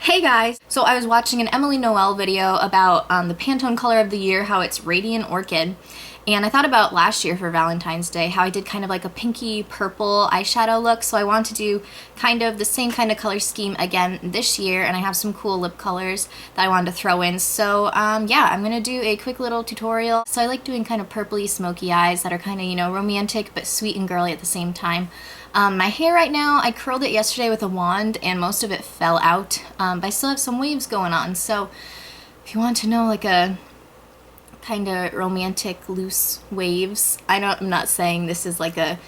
Hey guys! So I was watching an Emily Noel video about the Pantone color of the year, how it's Radiant Orchid. And I thought about last year for Valentine's Day, how I did kind of like a pinky purple eyeshadow look. So I want to do kind of the same kind of color scheme again this year. And I have some cool lip colors that I wanted to throw in. So yeah, I'm going to do a quick little tutorial. So I like doing kind of purpley smoky eyes that are kind of, you know, romantic but sweet and girly at the same time. My hair right now, I curled it yesterday with a wand and most of it fell out, but I still have some waves going on. So if you want to know like a kind of romantic loose waves, I'm not saying this is like a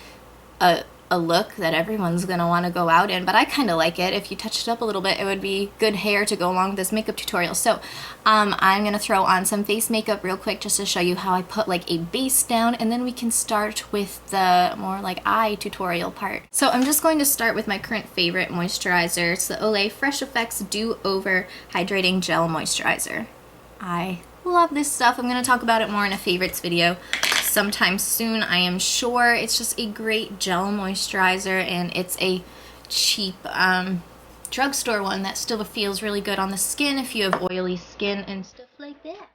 look that everyone's gonna want to go out in, but I kind of like it. If you touch it up a little bit, it would be good hair to go along with this makeup tutorial. So I'm gonna throw on some face makeup real quick just to show you how I put like a base down, and then we can start with the more like eye tutorial part. So I'm just going to start with my current favorite moisturizer. It's the Olay Fresh Effects Do Over Hydrating Gel Moisturizer. I love this stuff. I'm going to talk about it more in a favorites video sometime soon, I am sure. It's just a great gel moisturizer, and it's a cheap drugstore one that still feels really good on the skin if you have oily skin and stuff like that.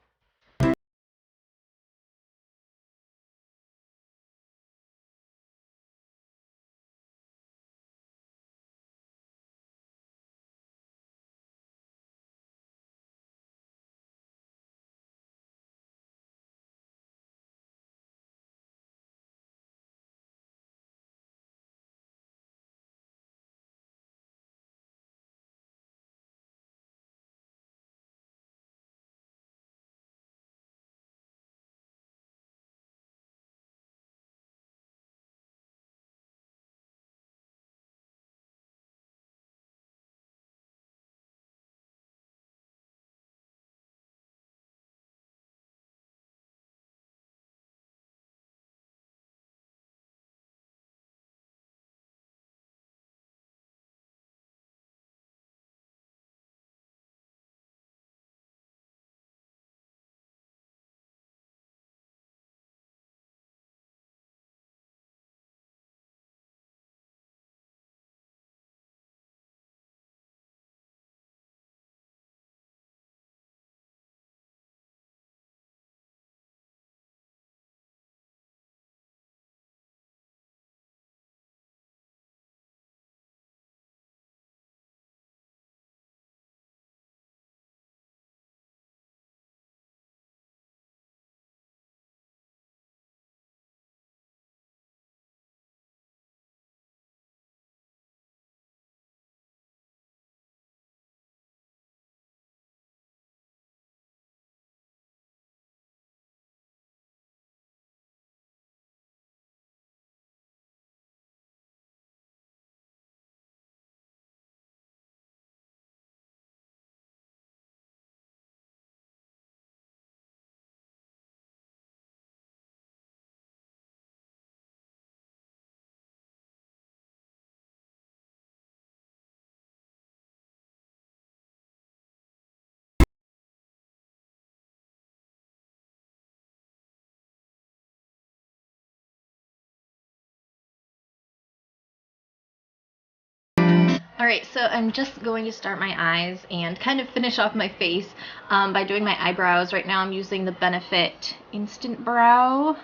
Alright, so I'm just going to start my eyes and kind of finish off my face by doing my eyebrows. Right now I'm using the Benefit Instant Brow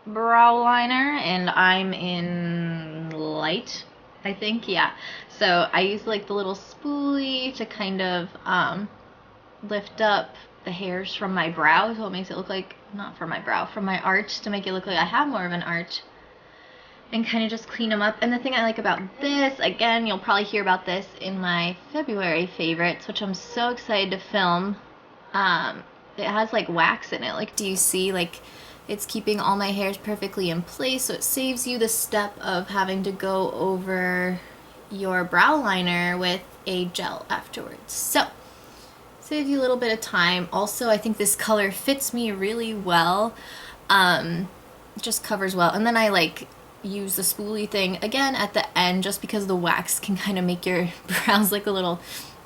liner, and I'm in light, I think, yeah. So I use like the little spoolie to kind of lift up the hairs from my brow, so it makes it look like, not from my brow, from my arch, to make it look like I have more of an arch, and kind of just clean them up. And the thing I like about this, again, you'll probably hear about this in my February favorites, which I'm so excited to film. It has like wax in it. Like, do you see, like, it's keeping all my hairs perfectly in place, so it saves you the step of having to go over your brow liner with a gel afterwards. So saves you a little bit of time. Also, I think this color fits me really well. It just covers well. And then I like use the spoolie thing again at the end, just because the wax can kind of make your brows like a little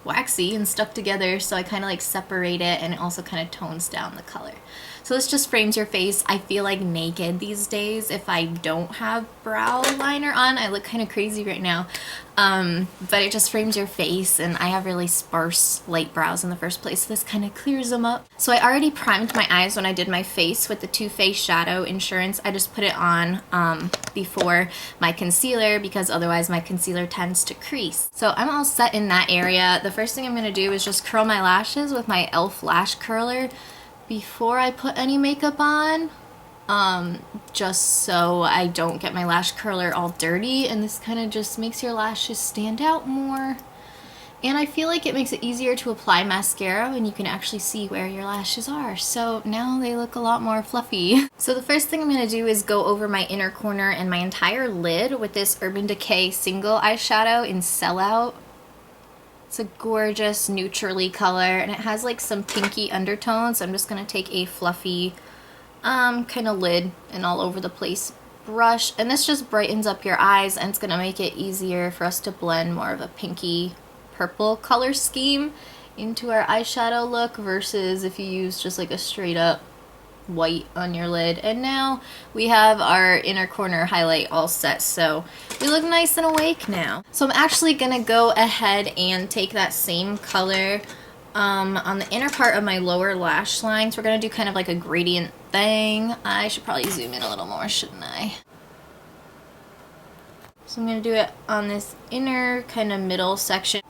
waxy and stuck together, so I kind of like separate it, and it also kind of tones down the color. So this just frames your face. I feel like naked these days if I don't have brow liner on. I look kind of crazy right now. But it just frames your face, and I have really sparse light brows in the first place, so this kind of clears them up. So I already primed my eyes when I did my face with the Too Faced Shadow Insurance. I just put it on before my concealer because otherwise my concealer tends to crease. So I'm all set in that area. The first thing I'm going to do is just curl my lashes with my e.l.f. lash curler before I put any makeup on. Just so I don't get my lash curler all dirty, and this kind of just makes your lashes stand out more. And I feel like it makes it easier to apply mascara when you can actually see where your lashes are. So now they look a lot more fluffy. So the first thing I'm going to do is go over my inner corner and my entire lid with this Urban Decay single eyeshadow in Sellout. It's a gorgeous neutrally color, and it has like some pinky undertones. So I'm just going to take a fluffy kind of lid and all over the place brush, and this just brightens up your eyes, and it's gonna make it easier for us to blend more of a pinky purple color scheme into our eyeshadow look versus if you use just like a straight up white on your lid. And now we have our inner corner highlight all set, so we look nice and awake now. So I'm actually gonna go ahead and take that same color on the inner part of my lower lash lines. We're going to do kind of like a gradient thing. I should probably zoom in a little more, shouldn't I? So I'm going to do it on this inner kind of middle section.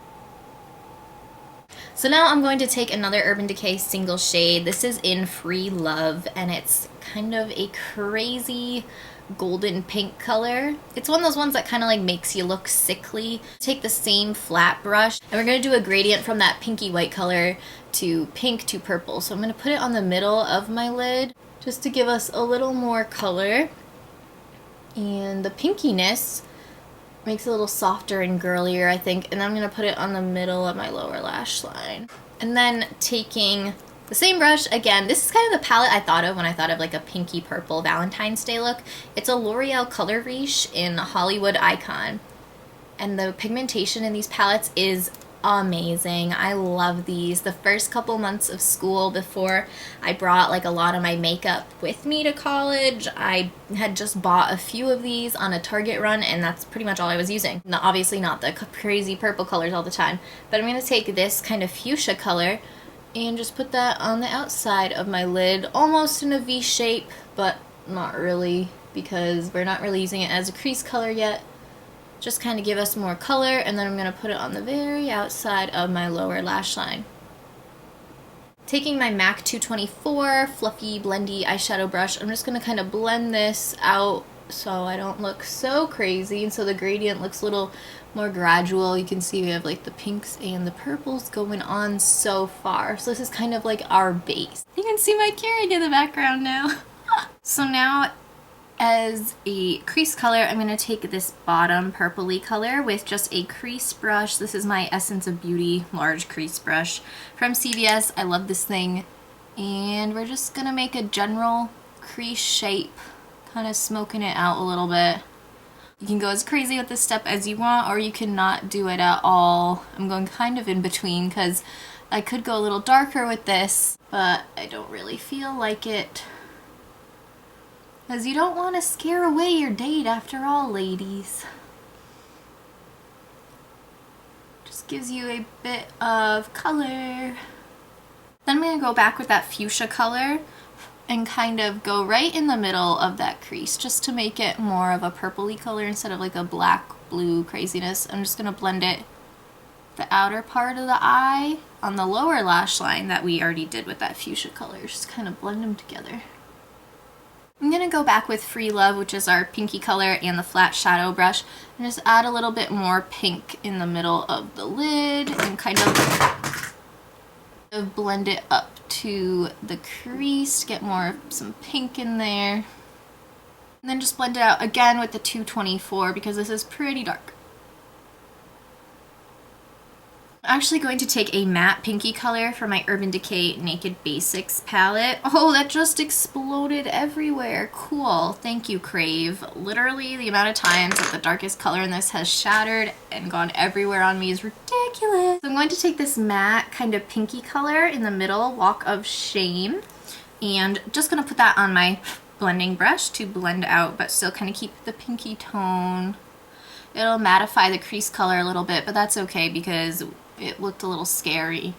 So now I'm going to take another Urban Decay single shade. This is in Free Love, and it's kind of a crazy golden pink color. It's one of those ones that kind of like makes you look sickly. Take the same flat brush, and we're going to do a gradient from that pinky white color to pink to purple. So I'm going to put it on the middle of my lid just to give us a little more color. And the pinkiness makes it a little softer and girlier, I think. And then I'm going to put it on the middle of my lower lash line. And then taking the same brush again. This is kind of the palette I thought of when I thought of like a pinky purple Valentine's Day look. It's a L'Oreal Color Riche in Hollywood Icon. And the pigmentation in these palettes is amazing. I love these. The first couple months of school before I brought like a lot of my makeup with me to college, I had just bought a few of these on a Target run, and that's pretty much all I was using. Now, obviously not the crazy purple colors all the time, but I'm going to take this kind of fuchsia color and just put that on the outside of my lid, almost in a V shape, but not really because we're not really using it as a crease color yet. Just kind of give us more color, and then I'm going to put it on the very outside of my lower lash line. Taking my MAC 224 fluffy blendy eyeshadow brush, I'm just going to kind of blend this out so I don't look so crazy, and so the gradient looks a little more gradual. You can see we have like the pinks and the purples going on so far. So this is kind of like our base. You can see my Keurig in the background now. So now as a crease color, I'm going to take this bottom purpley color with just a crease brush. This is my Essence of Beauty large crease brush from CVS. I love this thing. And we're just going to make a general crease shape, kind of smoking it out a little bit. You can go as crazy with this step as you want, or you can not do it at all. I'm going kind of in between because I could go a little darker with this, but I don't really feel like it. Because you don't want to scare away your date after all, ladies. Just gives you a bit of color. Then I'm going to go back with that fuchsia color and kind of go right in the middle of that crease just to make it more of a purpley color instead of like a black blue craziness. I'm just going to blend it the outer part of the eye on the lower lash line that we already did with that fuchsia color. Just kind of blend them together. I'm going to go back with Free Love, which is our pinky color, and the flat shadow brush, and just add a little bit more pink in the middle of the lid and kind of blend it up to the crease to get more some pink in there. And then just blend it out again with the 224 because this is pretty dark. I'm actually going to take a matte pinky color from my Urban Decay Naked Basics palette. Oh, that just exploded everywhere. Cool. Thank you, Crave. Literally, the amount of times that the darkest color in this has shattered and gone everywhere on me is ridiculous. So I'm going to take this matte kind of pinky color in the middle, Walk of Shame, And just gonna put that on my blending brush to blend out, but still kind of keep the pinky tone. It'll mattify the crease color a little bit, but that's okay because it looked a little scary.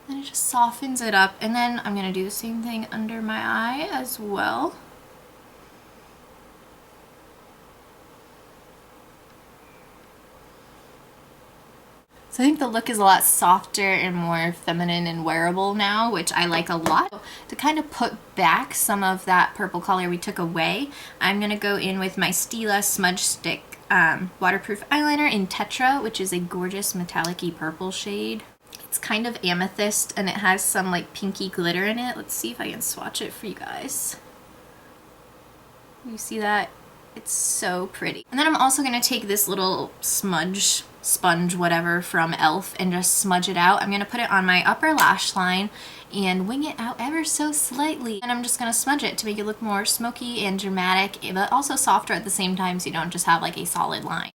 Then it just softens it up, and then I'm gonna do the same thing under my eye as well. So I think the look is a lot softer and more feminine and wearable now, which I like a lot. To kind of put back some of that purple color we took away, I'm going to go in with my Stila Smudge Stick waterproof eyeliner in Tetra, which is a gorgeous metallic-y purple shade. It's kind of amethyst and it has some like pinky glitter in it. Let's see if I can swatch it for you guys. You see that? It's so pretty. And then I'm also going to take this little sponge, whatever, from e.l.f. and just smudge it out. I'm going to put it on my upper lash line and wing it out ever so slightly. And I'm just going to smudge it to make it look more smoky and dramatic, but also softer at the same time so you don't just have like a solid line.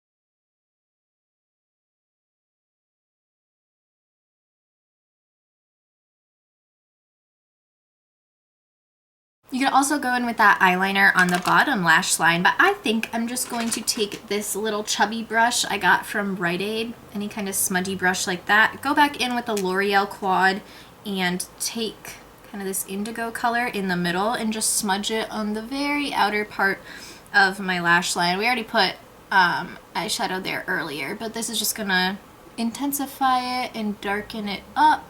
You can also go in with that eyeliner on the bottom lash line, but I think I'm just going to take this little chubby brush I got from Rite Aid, any kind of smudgy brush like that, go back in with the L'Oreal Quad and take kind of this indigo color in the middle and just smudge it on the very outer part of my lash line. We already put eyeshadow there earlier, but this is just gonna intensify it and darken it up.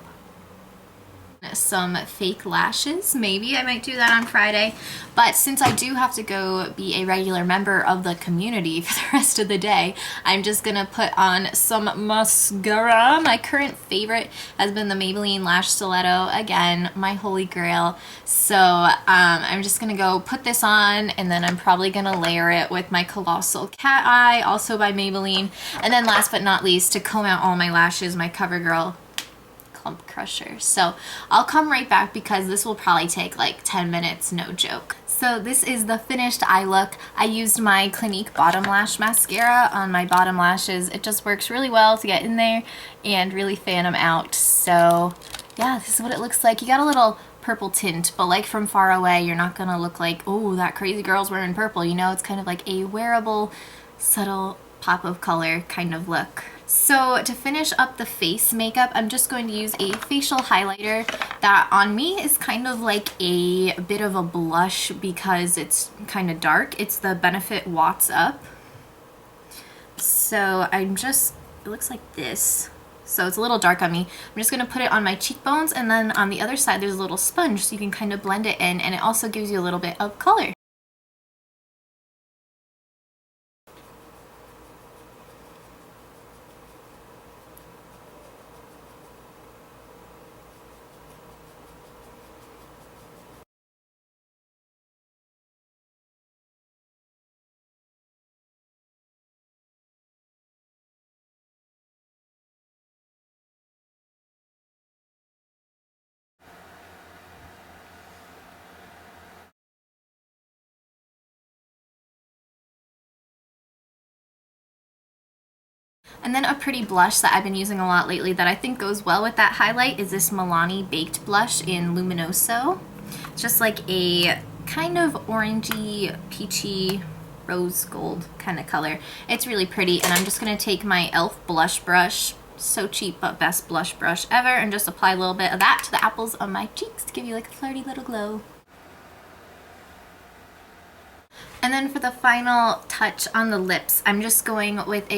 Some fake lashes. Maybe I might do that on Friday, but since I do have to go be a regular member of the community for the rest of the day, I'm just gonna put on some mascara. My current favorite has been the Maybelline Lash Stiletto, again, my holy grail. So I'm just gonna go put this on, and then I'm probably gonna layer it with my Colossal Cat Eye, also by Maybelline, and then last but not least, to comb out all my lashes, my CoverGirl Clump Crusher. So I'll come right back because this will probably take like 10 minutes, no joke. So this is the finished eye look. I used my Clinique Bottom Lash Mascara on my bottom lashes. It just works really well to get in there and really fan them out. So yeah, this is what it looks like. You got a little purple tint, but like from far away, you're not gonna look like, oh, that crazy girl's wearing purple. You know, it's kind of like a wearable, subtle pop of color kind of look. So to finish up the face makeup, I'm just going to use a facial highlighter that on me is kind of like a bit of a blush because it's kind of dark. It's the Benefit Watts Up. So I'm just, it looks like this. So it's a little dark on me. I'm just going to put it on my cheekbones, and then on the other side there's a little sponge so you can kind of blend it in, and it also gives you a little bit of color. And then a pretty blush that I've been using a lot lately that I think goes well with that highlight is this Milani Baked Blush in Luminoso. It's just like a kind of orangey, peachy, rose gold kind of color. It's really pretty, and I'm just going to take my e.l.f. blush brush, so cheap but best blush brush ever, and just apply a little bit of that to the apples of my cheeks to give you like a flirty little glow. And then for the final touch on the lips, I'm just going with a